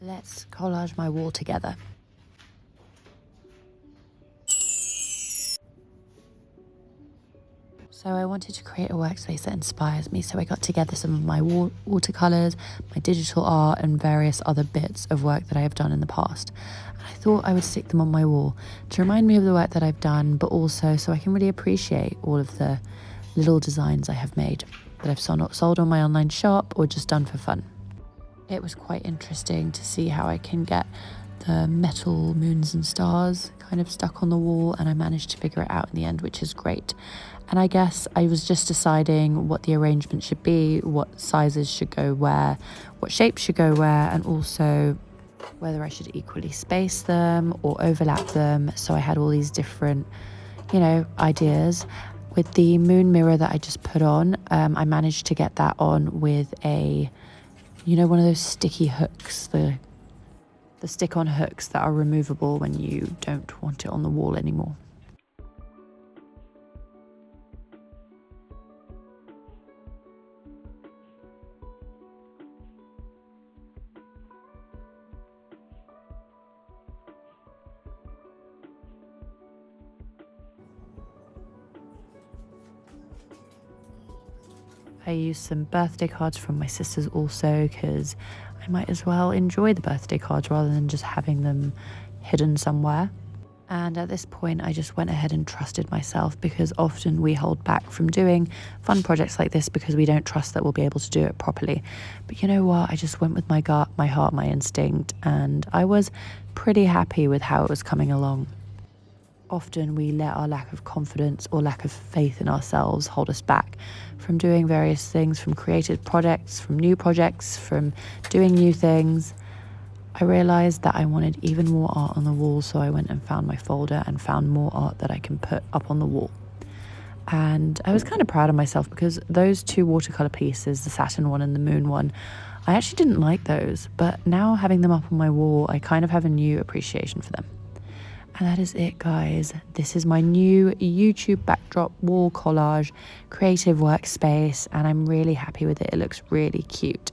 Let's collage my wall together. So I wanted to create a workspace that inspires me, so I got together some of my watercolors, my digital art, and various other bits of work that I have done in the past. And I thought I would stick them on my wall to remind me of the work that I've done, but also so I can really appreciate all of the little designs I have made that I've sold on my online shop or just done for fun. It was quite interesting to see how I can get the metal moons and stars kind of stuck on the wall, and I managed to figure it out in the end, which is great. And I guess I was just deciding what the arrangement should be, what sizes should go where, what shapes should go where, and also whether I should equally space them or overlap them. So I had all these different, ideas. With the moon mirror that I just put on, I managed to get that on with a, one of those sticky hooks, the stick-on hooks that are removable when you don't want it on the wall anymore. I used some birthday cards from my sisters also, because I might as well enjoy the birthday cards rather than just having them hidden somewhere. And at this point, I just went ahead and trusted myself, because often we hold back from doing fun projects like this because we don't trust that we'll be able to do it properly. But you know what? I just went with my gut, my heart, my instinct, and I was pretty happy with how it was coming along. Often we let our lack of confidence or lack of faith in ourselves hold us back from doing various things, from creative projects, from new projects, from doing new things. I realized that I wanted even more art on the wall, so I went and found my folder and found more art that I can put up on the wall. And I was kind of proud of myself, because those two watercolor pieces, the Saturn one and the moon one, I actually didn't like those, but now having them up on my wall, I kind of have a new appreciation for them. And that is it, guys. This is my new YouTube backdrop wall collage creative workspace, and I'm really happy with it. It looks really cute.